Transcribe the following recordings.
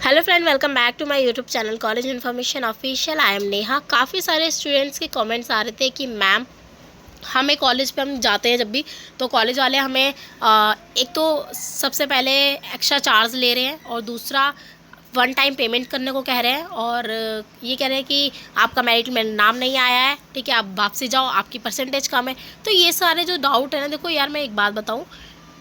Hello friend, welcome back to my YouTube channel college information official. I am Neha. काफ़ी सारे students के comments आ रहे थे कि मैम हमें कॉलेज पे हम जाते हैं जब भी, तो कॉलेज वाले हमें एक तो सबसे पहले एक्स्ट्रा चार्ज ले रहे हैं और दूसरा वन टाइम पेमेंट करने को कह रहे हैं और ये कह रहे हैं कि आपका मेरिट में नाम नहीं आया है, ठीक है, आप वापसी जाओ, आपकी परसेंटेज कम है। तो ये सारे जो डाउट है ना, देखो यार मैं एक बात बताऊँ,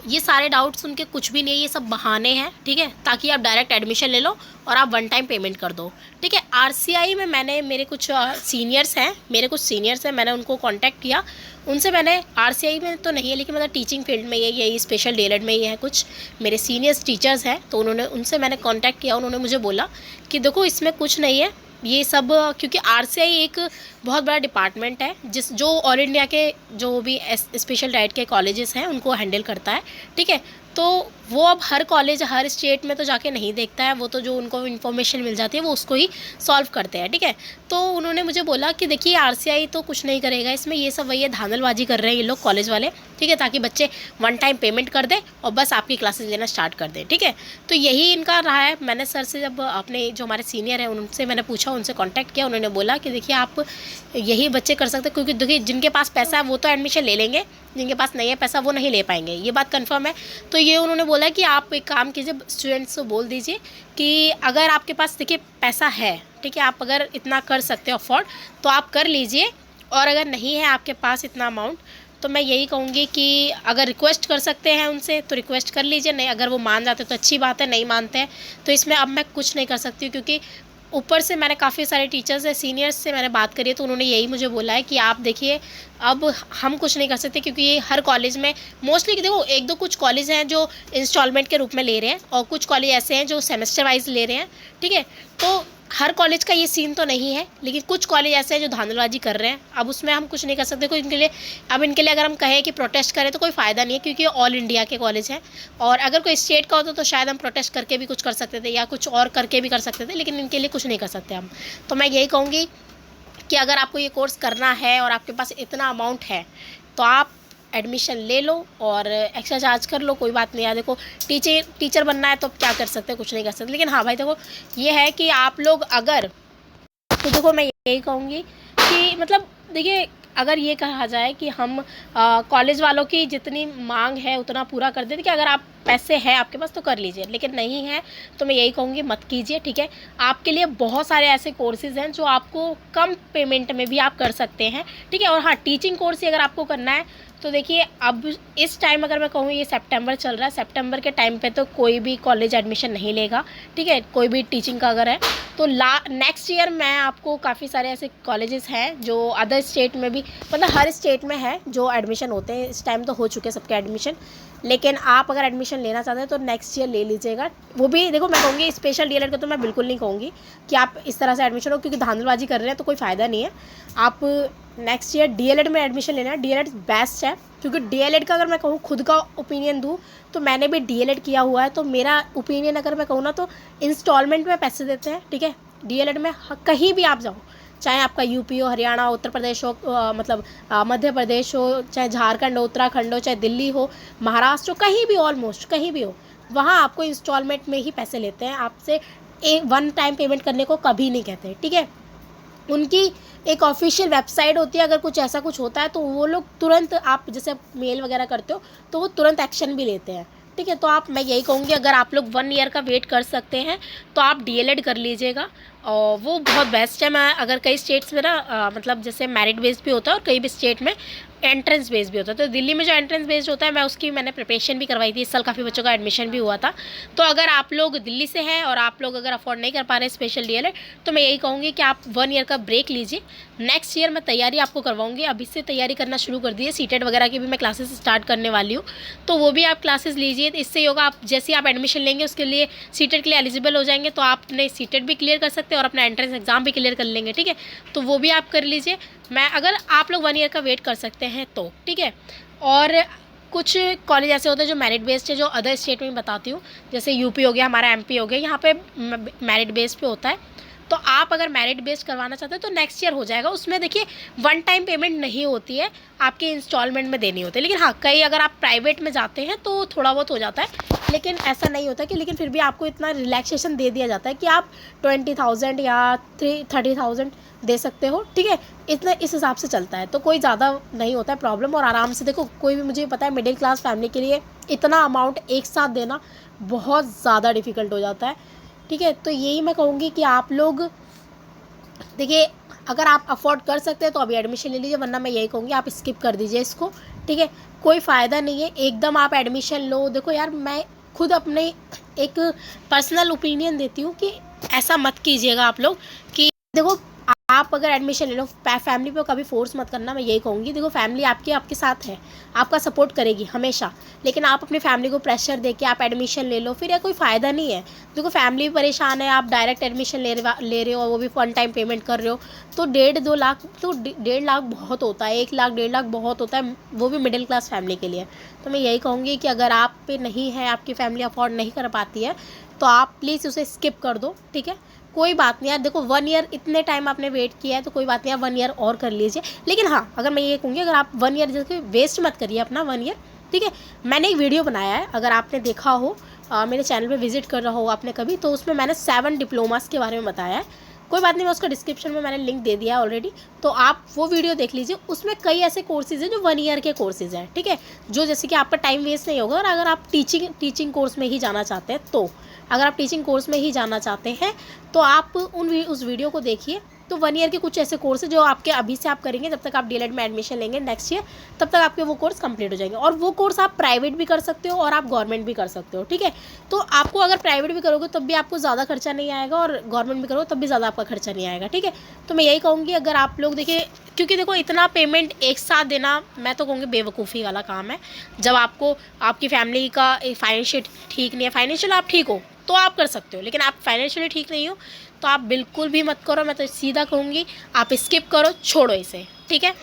ये सारे डाउट्स उनके कुछ भी नहीं है, ये सब बहाने हैं, ठीक है, ताकि आप डायरेक्ट एडमिशन ले लो और आप वन टाइम पेमेंट कर दो, ठीक है। आरसीआई में मैंने मेरे कुछ सीनियर्स हैं, मैंने उनको कांटेक्ट किया, उनसे मैंने आरसीआई में तो नहीं है लेकिन मतलब टीचिंग फील्ड में यही स्पेशल डीएलएड में ये है, कुछ मेरे सीनियर्स टीचर्स हैं, तो उनसे मैंने कांटेक्ट किया। उन्होंने मुझे बोला कि देखो इसमें कुछ नहीं है, ये सब क्योंकि आरसीआई एक बहुत बड़ा डिपार्टमेंट है जो ऑल इंडिया के जो भी स्पेशल डाइट के कॉलेजेस हैं उनको हैंडल करता है, ठीक है। तो वो अब हर कॉलेज हर स्टेट में तो जाके नहीं देखता है, वो तो जो उनको इन्फॉर्मेशन मिल जाती है वो उसको ही सॉल्व करते हैं, ठीक है। तो उन्होंने मुझे बोला कि देखिए आरसीआई तो कुछ नहीं करेगा इसमें, ये सब वही है, धांधलबाजी कर रहे हैं ये लोग कॉलेज वाले, ठीक है, ताकि बच्चे वन टाइम पेमेंट कर दें और बस आपकी क्लासेस लेना स्टार्ट कर दें, ठीक है। तो यही इनका रहा है। मैंने सर से जब अपने जो हमारे सीनियर हैं उनसे मैंने पूछा, उनसे कॉन्टैक्ट किया, उन्होंने बोला कि देखिए आप यही बच्चे कर सकते हैं, क्योंकि देखिए जिनके पास पैसा है वो तो एडमिशन ले लेंगे, जिनके पास नहीं है पैसा वो नहीं ले पाएंगे, ये बात कंफर्म है। तो ये उन्होंने बोला कि आप एक काम कीजिए, स्टूडेंट्स को बोल दीजिए कि अगर आपके पास देखिए पैसा है, ठीक है, आप अगर इतना कर सकते हो अफोर्ड तो आप कर लीजिए, और अगर नहीं है आपके पास इतना अमाउंट तो मैं यही कहूँगी कि अगर रिक्वेस्ट कर सकते हैं उनसे तो रिक्वेस्ट कर लीजिए, नहीं अगर वो मान जाते तो अच्छी बात है, नहीं मानते हैं तो इसमें अब मैं कुछ नहीं कर सकती हूँ। क्योंकि ऊपर से मैंने काफ़ी सारे टीचर्स हैं, सीनियर्स से मैंने बात करी है, तो उन्होंने यही मुझे बोला है कि आप देखिए अब हम कुछ नहीं कर सकते, क्योंकि ये हर कॉलेज में मोस्टली देखो एक दो कुछ कॉलेज हैं जो इंस्टॉलमेंट के रूप में ले रहे हैं और कुछ कॉलेज ऐसे हैं जो सेमेस्टर वाइज ले रहे हैं, ठीक है। तो हर कॉलेज का ये सीन तो नहीं है, लेकिन कुछ कॉलेज ऐसे हैं जो धांधलबाजी कर रहे हैं, अब उसमें हम कुछ नहीं कर सकते। कोई इनके लिए अगर हम कहें कि प्रोटेस्ट करें तो कोई फ़ायदा नहीं है, क्योंकि ऑल इंडिया के कॉलेज हैं, और अगर कोई स्टेट का होता तो शायद हम प्रोटेस्ट करके भी कुछ कर सकते थे या कुछ और करके भी कर सकते थे, लेकिन इनके लिए कुछ नहीं कर सकते हम। तो मैं यही कहूँगी कि अगर आपको ये कोर्स करना है और आपके पास इतना अमाउंट है तो आप एडमिशन ले लो और एक्स्ट्रा चार्ज कर लो, कोई बात नहीं है। देखो टीचर बनना है तो क्या कर सकते हैं, कुछ नहीं कर सकते। लेकिन हाँ भाई देखो ये है कि आप लोग अगर, तो देखो मैं यही कहूँगी कि मतलब देखिए अगर ये कहा जाए कि हम कॉलेज वालों की जितनी मांग है उतना पूरा कर देते कि अगर आप पैसे हैं आपके पास तो कर लीजिए, लेकिन नहीं है तो मैं यही कहूँगी मत कीजिए, ठीक है। आपके लिए बहुत सारे ऐसे कोर्सेज़ हैं जो आपको कम पेमेंट में भी आप कर सकते हैं, ठीक है। और हाँ, टीचिंग कोर्स ही अगर आपको करना है तो देखिए अब इस टाइम अगर मैं कहूँ, ये सितंबर चल रहा है, सितंबर के टाइम पे तो कोई भी कॉलेज एडमिशन नहीं लेगा, ठीक है, कोई भी टीचिंग का अगर है तो नेक्स्ट ईयर मैं आपको काफ़ी सारे ऐसे कॉलेजेस हैं जो अदर स्टेट में भी, मतलब हर स्टेट में है जो एडमिशन होते हैं। इस टाइम तो हो चुके हैं सबके एडमिशन, लेकिन आप अगर एडमिशन लेना चाहते हैं तो नेक्स्ट ईयर ले लीजिएगा। वो भी देखो मैं कहूँगी स्पेशल डीएलएड का तो मैं बिल्कुल नहीं कहूँगी कि आप इस तरह से एडमिशन हो, क्योंकि धांधलबाजी कर रहे हैं तो कोई फ़ायदा नहीं है। आप नेक्स्ट ईयर डीएलएड में एडमिशन लेना है, डीएलएड बेस्ट है, क्योंकि डीएलएड का अगर मैं कहूँ खुद का ओपिनियन दूँ तो मैंने भी डीएलएड किया हुआ है, तो मेरा ओपिनियन अगर मैं कहूँ ना तो इंस्टॉलमेंट में पैसे देते हैं, ठीक है। डीएलएड में कहीं भी आप जाओ, चाहे आपका यूपी हो, हरियाणा हो, उत्तर प्रदेश हो, मतलब मध्य प्रदेश हो, चाहे झारखंड हो, उत्तराखंड हो, चाहे दिल्ली हो, महाराष्ट्र हो, कहीं भी, ऑलमोस्ट कहीं भी हो, वहाँ आपको इंस्टॉलमेंट में ही पैसे लेते हैं, आपसे एक वन टाइम पेमेंट करने को कभी नहीं कहते, ठीक है। उनकी एक ऑफिशियल वेबसाइट होती है, अगर कुछ ऐसा कुछ होता है तो वो लोग तुरंत, आप जैसे मेल वगैरह करते हो तो वो तुरंत एक्शन भी लेते हैं, ठीक है। तो आप, मैं यही कहूँगी अगर आप लोग 1 ईयर का वेट कर सकते हैं तो आप डीएलएड कर लीजिएगा, और वो बहुत बेस्ट है। मैं अगर कई स्टेट्स में ना मतलब जैसे मेरिट बेस्ड भी होता है और कई भी स्टेट में एंट्रेंस बेस्ड भी होता है, तो दिल्ली में जो एंट्रेंस बेस्ड होता है मैंने प्रिपरेशन भी करवाई थी, इस साल काफ़ी बच्चों का एडमिशन भी हुआ था। तो अगर आप लोग दिल्ली से हैं और आप लोग अगर अफोर्ड नहीं कर पा रहे स्पेशल डीएलएड, तो मैं यही कहूँगी कि आप 1 ईयर का ब्रेक लीजिए। नेक्स्ट ईयर मैं तैयारी आपको करवाऊँगी, अभी से तैयारी करना शुरू कर दिए, सीटेट वगैरह की भी मैं क्लासेस स्टार्ट करने वाली हूँ, तो वो भी आप क्लासेस लीजिए। इससे होगा आप जैसे आप एडमिशन लेंगे उसके लिए सीटेट के लिए एलिजिबल हो जाएंगे, तो आप अपने सीटेट भी क्लियर कर सकते हैं और अपना एंट्रेंस एग्जाम भी क्लियर कर लेंगे, ठीक है। तो वो भी आप कर लीजिए, मैं अगर आप लोग 1 ईयर का वेट कर सकते हैं तो, ठीक है। और कुछ कॉलेज ऐसे होते हैं जो मेरिट बेस्ड है, जो अदर स्टेट में बताती हूँ, जैसे यूपी हो गया, हमारा एमपी हो गया, यहाँ पे मेरिट बेस्ड पे होता है। तो आप अगर मेरिट बेस्ड करवाना चाहते हैं तो नेक्स्ट ईयर हो जाएगा, उसमें देखिए वन टाइम पेमेंट नहीं होती है, आपके इंस्टॉलमेंट में देनी होती है। लेकिन हाँ, कई अगर आप प्राइवेट में जाते हैं तो थोड़ा बहुत हो जाता है, लेकिन ऐसा नहीं होता कि, लेकिन फिर भी आपको इतना रिलैक्सेशन दे दिया जाता है कि आप 20,000 या 30,000 दे सकते हो, ठीक है। इतना इस हिसाब से चलता है, तो कोई ज़्यादा नहीं होता है प्रॉब्लम, और आराम से देखो कोई भी, मुझे पता है मिडिल क्लास फैमिली के लिए इतना अमाउंट एक साथ देना बहुत ज़्यादा डिफ़िकल्ट हो जाता है, ठीक है। तो यही मैं कहूँगी कि आप लोग देखिए, अगर आप अफोर्ड कर सकते हैं तो अभी एडमिशन ले लीजिए, वरना मैं यही कहूँगी आप स्किप कर दीजिए इसको, ठीक है। कोई फ़ायदा नहीं है एकदम आप एडमिशन लो। देखो यार, मैं खुद अपने एक पर्सनल ओपिनियन देती हूँ कि ऐसा मत कीजिएगा आप लोग, कि देखो आप अगर एडमिशन ले लो, फैमिली पे कभी फोर्स मत करना, मैं यही कहूँगी। देखो फैमिली आपके साथ है, आपका सपोर्ट करेगी हमेशा, लेकिन आप अपनी फैमिली को प्रेशर दे के आप एडमिशन ले लो, फिर यह कोई फ़ायदा नहीं है। देखो फैमिली भी परेशान है, आप डायरेक्ट एडमिशन ले रहे हो और वो भी वन टाइम पेमेंट कर रहे हो, तो 1.5-2 लाख, तो 1.5 लाख बहुत होता है, 1 लाख 1.5 लाख बहुत होता है, वो भी मिडिल क्लास फैमिली के लिए। तो मैं यही कहूँगी कि अगर आप पे नहीं है, आपकी फैमिली अफोर्ड नहीं कर पाती है, तो आप प्लीज़ उसे स्किप कर दो, ठीक है। कोई बात नहीं यार, देखो 1 ईयर इतने टाइम आपने वेट किया है, तो कोई बात नहीं, आप 1 ईयर और कर लीजिए। लेकिन हाँ, अगर मैं ये कहूँगी, अगर आप 1 ईयर जैसे वेस्ट मत करिए अपना 1 ईयर, ठीक है। मैंने एक वीडियो बनाया है, अगर आपने देखा हो, मेरे चैनल पे विजिट कर रहा हो आपने कभी, तो उसमें मैंने 7 डिप्लोमास के बारे में बताया है। कोई बात नहीं, मैं उसका डिस्क्रिप्शन में मैंने लिंक दे दिया है ऑलरेडी, तो आप वो वीडियो देख लीजिए। उसमें कई ऐसे कोर्सेज़ हैं जो 1 ईयर के कोर्सेज़ हैं, ठीक है, जो जैसे कि आपका टाइम वेस्ट नहीं होगा। और अगर आप टीचिंग कोर्स में ही जाना चाहते हैं, तो अगर आप टीचिंग कोर्स में ही जाना चाहते हैं तो आप उस वीडियो को देखिए। तो 1 ईयर के कुछ ऐसे कोर्स है जो आपके अभी से आप करेंगे, जब तक आप डीएलएड में एडमिशन लेंगे नेक्स्ट ईयर, तब तक आपके वो कोर्स कंप्लीट हो जाएंगे। और वो कोर्स आप प्राइवेट भी कर सकते हो और आप गवर्नमेंट भी कर सकते हो, ठीक है। तो आपको अगर प्राइवेट भी करोगे तब भी आपको ज़्यादा खर्चा नहीं आएगा, और गवर्नमेंट भी करोगे तब भी ज़्यादा आपका खर्चा नहीं आएगा, ठीक है। तो मैं यही कहूँगी, अगर आप लोग देखिए, क्योंकि देखो इतना पेमेंट एक साथ देना, मैं तो कहूँगी बेवकूफ़ी वाला काम है। जब आपको आपकी फैमिली का फाइनेंशियल ठीक नहीं है, फाइनेंशियल आप ठीक हो तो आप कर सकते हो, लेकिन आप फाइनेंशियली ठीक नहीं हो तो आप बिल्कुल भी मत करो। मैं तो सीधा कहूँगी आप स्किप करो, छोड़ो इसे, ठीक है।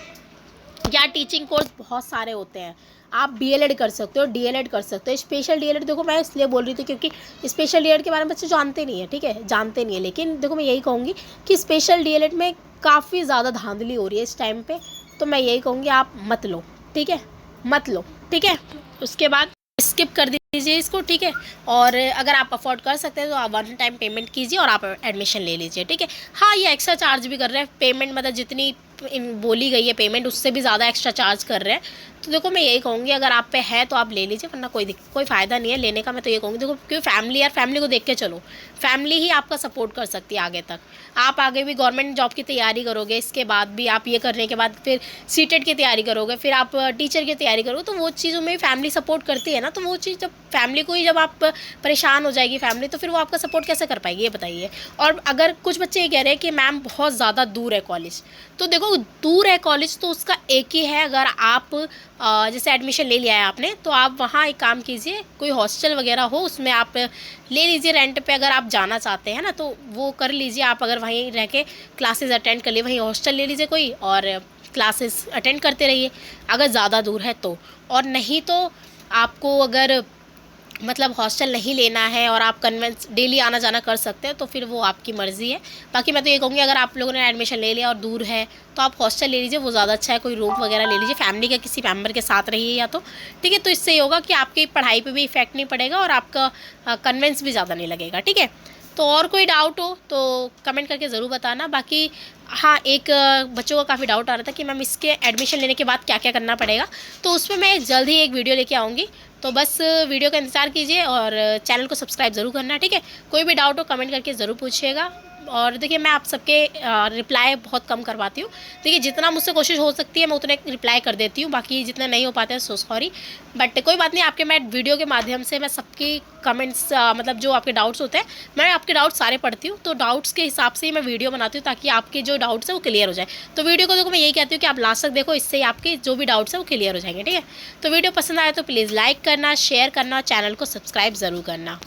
या टीचिंग कोर्स बहुत सारे होते हैं, आप बीएलएड कर सकते हो, डीएलएड कर सकते हो, स्पेशल डीएलएड। देखो मैं इसलिए बोल रही थी क्योंकि स्पेशल डीएलएड के बारे में बच्चे जानते नहीं है, ठीक है, जानते नहीं है। लेकिन देखो मैं यही कहूँगी कि स्पेशल डीएलएड में काफ़ी ज़्यादा धांधली हो रही है इस टाइम पे, तो मैं यही कहूँगी आप मत लो, ठीक है, मत लो, ठीक है। उसके बाद स्किप कर दीजिए इसको, ठीक है। और अगर आप अफोर्ड कर सकते हैं तो आप 1 टाइम पेमेंट कीजिए और आप एडमिशन ले लीजिए, ठीक है। हाँ, ये एक्स्ट्रा चार्ज भी कर रहे हैं पेमेंट, मतलब जितनी बोली गई है पेमेंट उससे भी ज़्यादा एक्स्ट्रा चार्ज कर रहे हैं। तो देखो मैं यही कहूँगी, अगर आप पे है तो आप ले लीजिए, वरना कोई फ़ायदा नहीं है लेने का। मैं तो ये कहूँगी, देखो क्योंकि फैमिली, यार फैमिली को देख के चलो, फैमिली ही आपका सपोर्ट कर सकती है आगे तक। आप आगे भी गवर्नमेंट जॉब की तैयारी करोगे, इसके बाद भी आप ये करने के बाद फिर सीटेट की तैयारी करोगे, फिर आप टीचर की तैयारी करोगे, तो वो चीज़ों में फैमिली सपोर्ट करती है ना। तो वो चीज़ जब फैमिली को ही जब आप परेशान हो जाएगी फैमिली, तो फिर वो आपका सपोर्ट कैसे कर पाएगी, ये बताइए। और अगर कुछ बच्चे ये कह रहे हैं कि मैम बहुत ज़्यादा दूर है कॉलेज, तो देखो दूर है कॉलेज तो उसका एक ही है, अगर आप जैसे एडमिशन ले लिया है आपने, तो आप वहाँ एक काम कीजिए, कोई हॉस्टल वगैरह हो उसमें आप ले लीजिए रेंट पे, अगर आप जाना चाहते हैं ना तो वो कर लीजिए। आप अगर वहीं रह के क्लासेस अटेंड कर लिए, वहीं हॉस्टल ले लीजिए कोई, और क्लासेस अटेंड करते रहिए अगर ज़्यादा दूर है तो। और नहीं तो आपको अगर मतलब हॉस्टल नहीं लेना है और आप कन्वेंस डेली आना जाना कर सकते हैं, तो फिर वो आपकी मर्ज़ी है। बाकी मैं तो ये कहूँगी, अगर आप लोगों ने एडमिशन ले लिया और दूर है तो आप हॉस्टल ले लीजिए, वो ज़्यादा अच्छा है। कोई रूम वगैरह ले लीजिए, फैमिली के किसी मेंबर के साथ रहिए या तो, ठीक है। तो इससे ये होगा कि आपकी पढ़ाई पे भी इफेक्ट नहीं पड़ेगा और आपका कन्वेंस भी ज़्यादा नहीं लगेगा, ठीक है। तो और कोई डाउट हो तो कमेंट करके ज़रूर बताना। बाकी हाँ, एक बच्चों का काफ़ी डाउट आ रहा था कि मैम इसके एडमिशन लेने के बाद क्या क्या करना पड़ेगा, तो उसमें मैं जल्द ही एक वीडियो लेके आऊँगी। तो बस वीडियो का इंतज़ार कीजिए और चैनल को सब्सक्राइब ज़रूर करना, ठीक है। कोई भी डाउट हो कमेंट करके ज़रूर पूछिएगा। और देखिए मैं आप सबके रिप्लाई बहुत कम करवाती हूँ, देखिए जितना मुझसे कोशिश हो सकती है मैं उतने रिप्लाई कर देती हूँ, बाकी जितना नहीं हो पाते हैं सो सॉरी। बट कोई बात नहीं, आपके मैं वीडियो के माध्यम से मैं सबकी कमेंट्स मतलब जो आपके डाउट्स होते हैं, मैं आपके डाउट्स सारे पढ़ती हूँ, तो डाउट्स के हिसाब से ही मैं वीडियो बनाती हूँ ताकि आपके जो डाउट्स हैं वो क्लियर हो जाए। तो वीडियो को देखो मैं यही कहती हूँ कि आप लास्ट तक देखो, इससे ही आपके जो भी डाउट्स हैं वो क्लियर हो जाएंगे, ठीक है। तो वीडियो पसंद आए तो प्लीज़ लाइक करना, शेयर करना, चैनल को सब्सक्राइब ज़रूर करना।